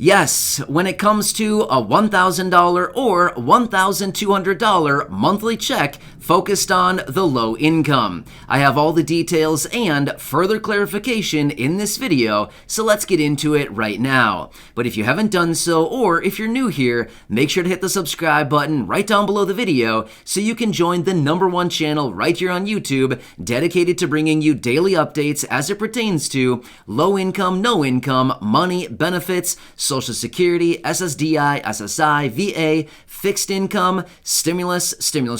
Yes, when it comes to a $1,000 or $1,200 monthly check focused on the low income. I have all the details and further clarification in this video, so let's get into it right now. But if you haven't done so, or if you're new here, make sure to hit the subscribe button right down below the video so you can join the #1 channel right here on YouTube dedicated to bringing you daily updates as it pertains to low income, no income, money, benefits, Social Security, SSDI, SSI, VA, fixed income, stimulus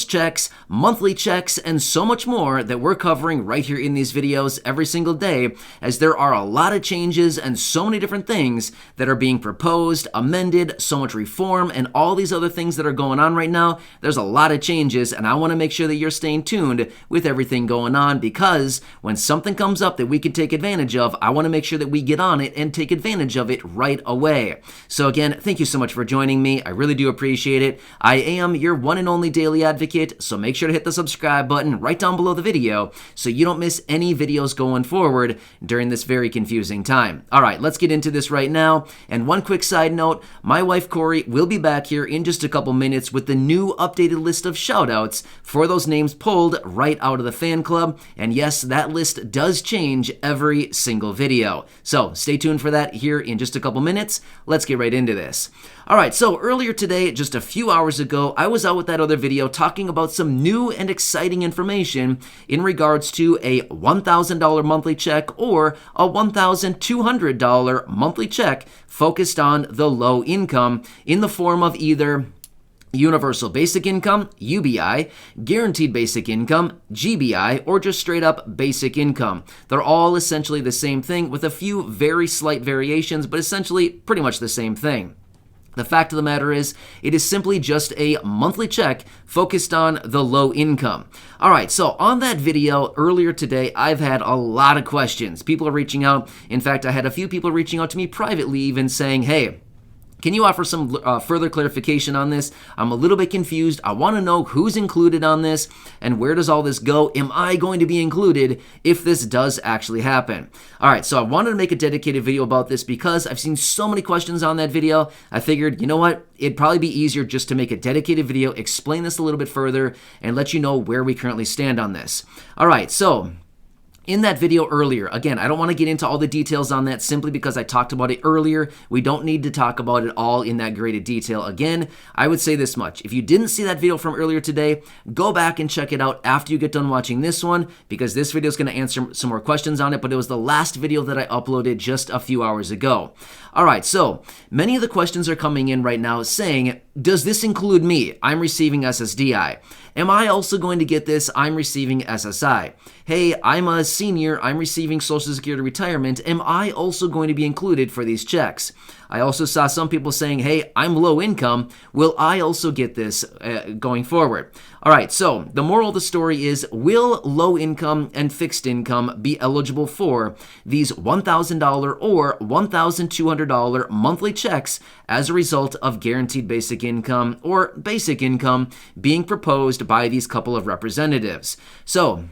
checks, monthly checks, and so much more that we're covering right here in these videos every single day, as there are a lot of changes and so many different things that are being proposed, amended, so much reform, and all these other things that are going on right now. There's a lot of changes, and I want to make sure that you're staying tuned with everything going on, because when something comes up that we can take advantage of, I want to make sure that we get on it and take advantage of it right away. So again, thank you so much for joining me. I really do appreciate it. I am your one and only daily advocate, so make sure to hit the subscribe button right down below the video so you don't miss any videos going forward during this very confusing time. All right, let's get into this right now. And one quick side note, my wife Corey will be back here in just a couple minutes with the new updated list of shoutouts for those names pulled right out of the fan club. And yes, that list does change every single video. So stay tuned for that here in just a couple minutes. Let's get right into this. All right, so earlier today, just a few hours ago, I was out with that other video talking about some new and exciting information in regards to a $1,000 monthly check or a $1,200 monthly check focused on the low income in the form of either Universal Basic Income, UBI, Guaranteed Basic Income, GBI, or just straight up Basic Income. They're all essentially the same thing with a few very slight variations, but essentially pretty much the same thing. The fact of the matter is, it is simply just a monthly check focused on the low income. All right, so on that video earlier today, I've had a lot of questions. People are reaching out. In fact, I had a few people reaching out to me privately even saying, hey, can you offer some further clarification on this? I'm a little bit confused. I want to know who's included on this and where does all this go? Am I going to be included if this does actually happen? All right, so I wanted to make a dedicated video about this because I've seen so many questions on that video. I figured, you know what? It'd probably be easier just to make a dedicated video, explain this a little bit further, and let you know where we currently stand on this. All right, so in that video earlier, again, I don't want to get into all the details on that simply because I talked about it earlier. We don't need to talk about it all in that great detail again. I would say this much. If you didn't see that video from earlier today, go back and check it out after you get done watching this one, because this video is going to answer some more questions on it, but it was the last video that I uploaded just a few hours ago. All right, so many of the questions are coming in right now saying, does this include me? I'm receiving SSDI. Am I also going to get this? I'm receiving SSI. Hey, I'm a senior. I'm receiving Social Security retirement. Am I also going to be included for these checks? I also saw some people saying, hey, I'm low income. Will I also get this going forward? All right, so the moral of the story is, will low income and fixed income be eligible for these $1,000 or $1,200 monthly checks as a result of guaranteed basic income or basic income being proposed by these couple of representatives? So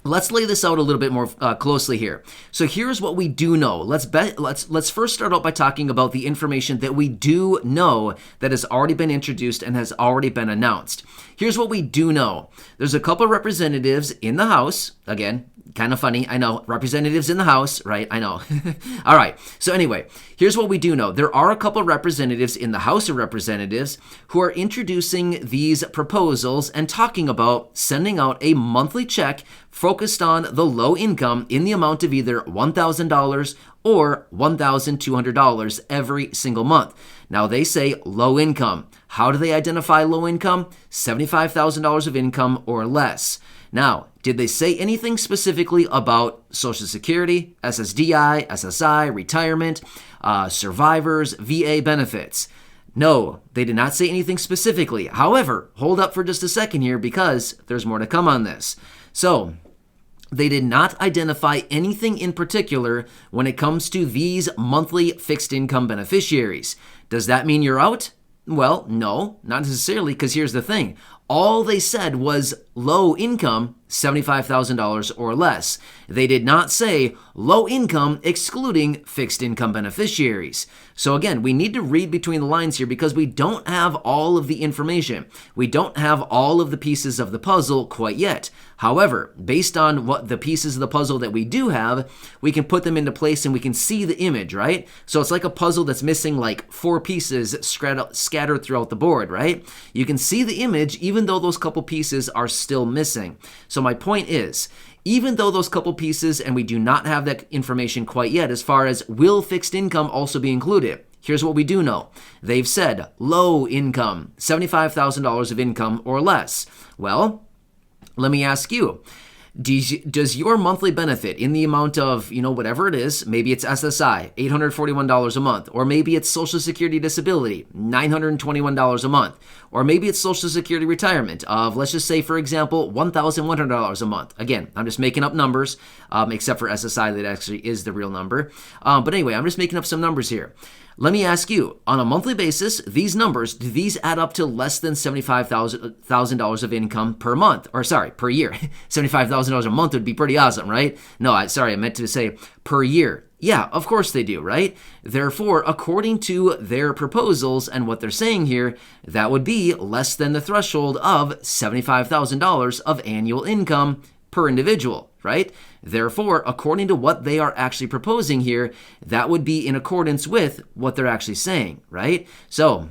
let's lay this out a little bit more closely here. So here's what we do know. Let's first start out by talking about the information that we do know that has already been introduced and has already been announced. Here's what we do know. There's a couple of representatives in the House. Again, kind of funny, I know. Representatives in the House, right? I know. All right. So anyway, here's what we do know. There are a couple of representatives in the House of Representatives who are introducing these proposals and talking about sending out a monthly check focused on the low income in the amount of either $1,000 or $1,200 every single month. Now, they say low income. How do they identify low income? $75,000 of income or less. Now, did they say anything specifically about Social Security, SSDI, SSI, retirement, survivors, VA benefits? No, they did not say anything specifically. However, hold up for just a second here because there's more to come on this. So, they did not identify anything in particular when it comes to these monthly fixed income beneficiaries. Does that mean you're out? Well, no, not necessarily, because here's the thing. All they said was low income, $75,000 or less. They did not say low income excluding fixed income beneficiaries. So again, we need to read between the lines here because we don't have all of the information. We don't have all of the pieces of the puzzle quite yet. However, based on what the pieces of the puzzle that we do have, we can put them into place and we can see the image, right? So it's like a puzzle that's missing like 4 pieces scattered throughout the board, right? You can see the image even though those couple pieces are still missing. So my point is, even though those couple pieces, and we do not have that information quite yet as far as will fixed income also be included, here's what we do know. They've said low income, $75,000 of income or less. Well, let me ask you, does your monthly benefit in the amount of, whatever it is, maybe it's SSI, $841 a month, or maybe it's Social Security Disability, $921 a month, or maybe it's Social Security retirement of, let's just say, for example, $1,100 a month. Again, I'm just making up numbers, except for SSI, that actually is the real number. But anyway, I'm just making up some numbers here. Let me ask you, on a monthly basis, these numbers, do these add up to less than $75,000 of income per month? Or sorry, per year. $75,000 a month would be pretty awesome, right? No, I meant to say per year. Yeah, of course they do, right? Therefore, according to their proposals and what they're saying here, that would be less than the threshold of $75,000 of annual income per individual, right? Therefore, according to what they are actually proposing here, that would be in accordance with what they're actually saying, right? So,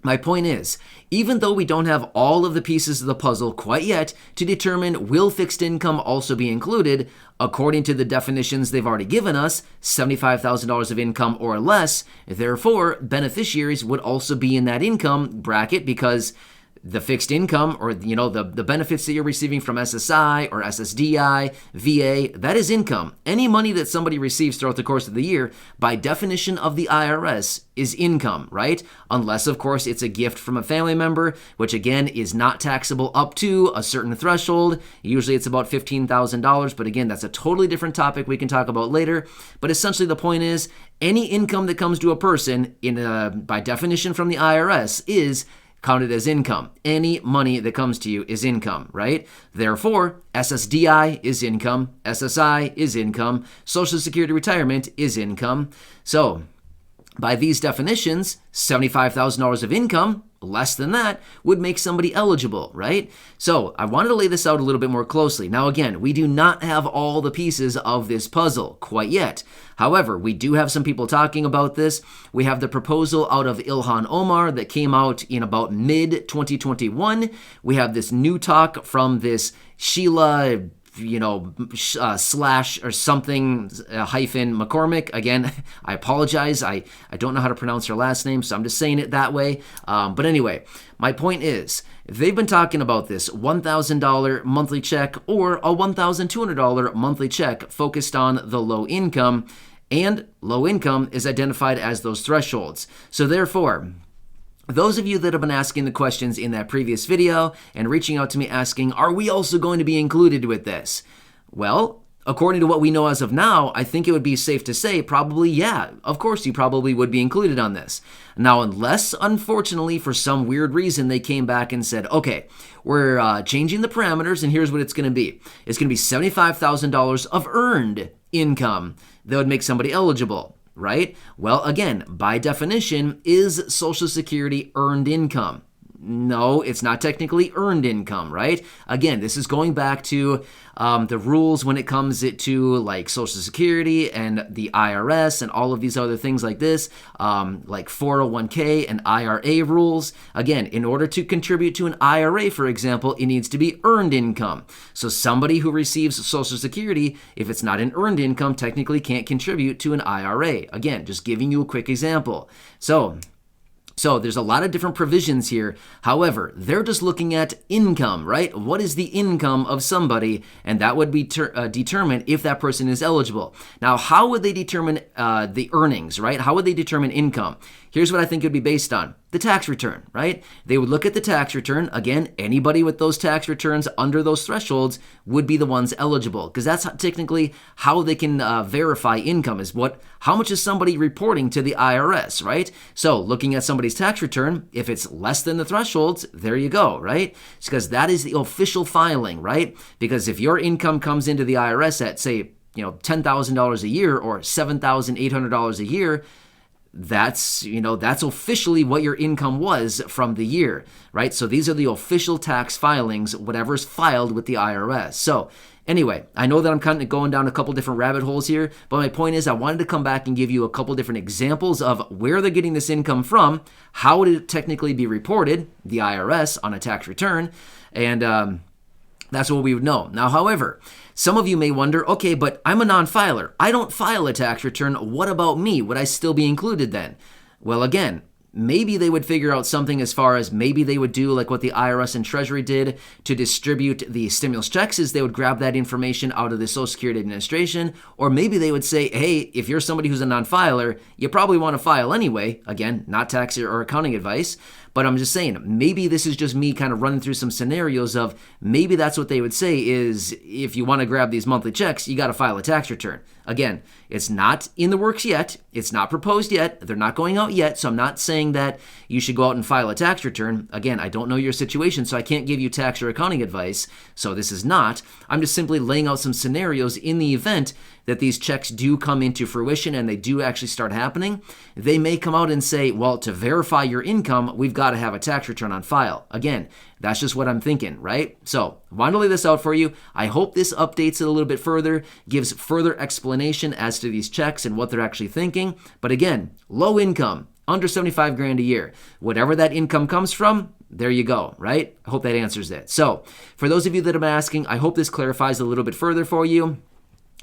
my point is, even though we don't have all of the pieces of the puzzle quite yet to determine will fixed income also be included, according to the definitions they've already given us, $75,000 of income or less, therefore, beneficiaries would also be in that income bracket because the fixed income or, the benefits that you're receiving from SSI or SSDI, VA, that is income. Any money that somebody receives throughout the course of the year, by definition of the IRS, is income, right? Unless, of course, it's a gift from a family member, which again is not taxable up to a certain threshold. Usually it's about $15,000, but again, that's a totally different topic we can talk about later. But essentially the point is, any income that comes to a person by definition from the IRS is counted as income. Any money that comes to you is income, right? Therefore, SSDI is income, SSI is income, Social Security retirement is income. So, by these definitions, $75,000 of income, less than that, would make somebody eligible, right? So I wanted to lay this out a little bit more closely. Now again, we do not have all the pieces of this puzzle quite yet. However, we do have some people talking about this. We have the proposal out of Ilhan Omar that came out in about mid-2021. We have this new talk from this Sheila slash or something hyphen McCormick. Again, I apologize. I don't know how to pronounce her last name, so I'm just saying it that way. But anyway, my point is, they've been talking about this $1,000 monthly check or a $1,200 monthly check focused on the low income, and low income is identified as those thresholds. So therefore, those of you that have been asking the questions in that previous video and reaching out to me asking, are we also going to be included with this? Well, according to what we know as of now, I think it would be safe to say probably, yeah, of course you probably would be included on this. Now, unless, unfortunately, for some weird reason, they came back and said, okay, we're changing the parameters and here's what it's going to be. It's going to be $75,000 of earned income that would make somebody eligible. Right? Well, again, by definition, is Social Security earned income? No, it's not technically earned income, right? Again, this is going back to the rules when it comes to like Social Security and the IRS and all of these other things like this, like 401k and IRA rules. Again, in order to contribute to an IRA, for example, it needs to be earned income. So somebody who receives Social Security, if it's not an earned income, technically can't contribute to an IRA. Again, just giving you a quick example. So there's a lot of different provisions here. However, they're just looking at income, right? What is the income of somebody? And that would be determine if that person is eligible. Now, how would they determine the earnings, right? How would they determine income? Here's what I think it would be based on. the tax return, right? They would look at the tax return. Again, anybody with those tax returns under those thresholds would be the ones eligible, because that's technically how they can verify income, is how much is somebody reporting to the IRS, right? So looking at somebody's tax return, if it's less than the thresholds, there you go, right? It's because that is the official filing, right? Because if your income comes into the IRS at, say, $10,000 a year or $7,800 a year, that's officially what your income was from the year, right? So these are the official tax filings, whatever's filed with the IRS. So anyway, I know that I'm kind of going down a couple different rabbit holes here, but my point is I wanted to come back and give you a couple different examples of where they're getting this income from, how would it technically be reported, the IRS, on a tax return, and that's what we would know. Now, however, some of you may wonder, okay, but I'm a non-filer. I don't file a tax return. What about me? Would I still be included then? Well, again, maybe they would figure out something as far as maybe they would do like what the IRS and Treasury did to distribute the stimulus checks, is they would grab that information out of the Social Security Administration, or maybe they would say, hey, if you're somebody who's a non-filer, you probably want to file anyway. Again, not tax or accounting advice. But I'm just saying, maybe this is just me kind of running through some scenarios of maybe that's what they would say is if you want to grab these monthly checks, you got to file a tax return. Again, it's not in the works yet. It's not proposed yet. They're not going out yet. So I'm not saying that you should go out and file a tax return. Again, I don't know your situation, so I can't give you tax or accounting advice. So this is not. I'm just simply laying out some scenarios in the event that these checks do come into fruition and they do actually start happening. They may come out and say, well, to verify your income, we've got to have a tax return on file. Again, that's just what I'm thinking, right? So I want to lay this out for you. I hope this updates it a little bit further, gives further explanation as to these checks and what they're actually thinking. But again, low income, under 75 grand a year, whatever that income comes from, there you go, right? I hope that answers it. So for those of you that have been asking, I hope this clarifies a little bit further for you.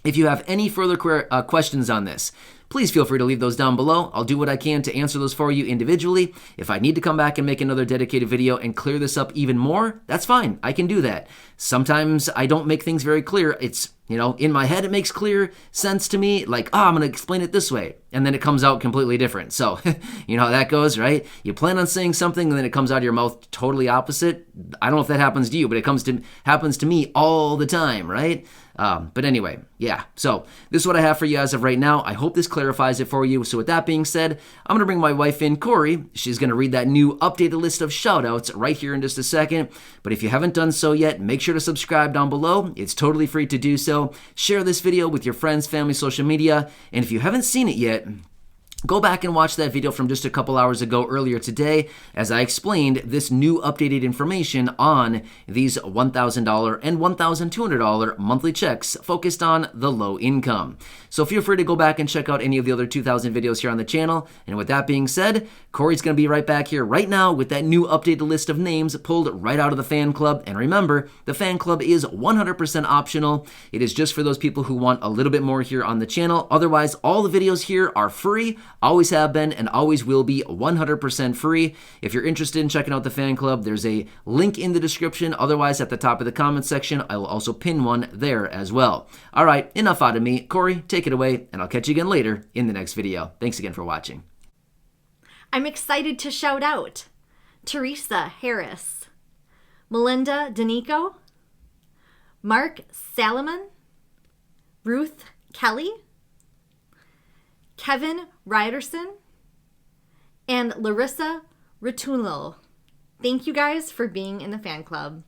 If you have any further questions on this, please feel free to leave those down below. I'll do what I can to answer those for you individually. If I need to come back and make another dedicated video and clear this up even more, that's fine. I can do that. Sometimes I don't make things very clear. It's, in my head it makes clear sense to me, like, I'm going to explain it this way. And then it comes out completely different. So, you know how that goes, right? You plan on saying something and then it comes out of your mouth totally opposite. I don't know if that happens to you, but it happens to me all the time, right? But anyway, yeah. So this is what I have for you as of right now. I hope this clarifies it for you. So with that being said, I'm going to bring my wife in, Corey. She's going to read that new updated list of shout-outs right here in just a second. But if you haven't done so yet, make sure to subscribe down below. It's totally free to do so. Share this video with your friends, family, social media. And if you haven't seen it yet, go back and watch that video from just a couple hours ago earlier today as I explained this new updated information on these $1,000 and $1,200 monthly checks focused on the low income. So feel free to go back and check out any of the other 2,000 videos here on the channel. And with that being said, Corey's going to be right back here right now with that new updated list of names pulled right out of the fan club. And remember, the fan club is 100% optional. It is just for those people who want a little bit more here on the channel. Otherwise, all the videos here are free. Always have been and always will be 100% free. If you're interested in checking out the fan club, there's a link in the description. Otherwise, at the top of the comment section, I will also pin one there as well. All right, enough out of me. Corey, take it away, and I'll catch you again later in the next video. Thanks again for watching. I'm excited to shout out Teresa Harris, Melinda Danico, Mark Salomon, Ruth Kelly, Kevin Ryderson, and Larissa Ritulo. Thank you guys for being in the fan club.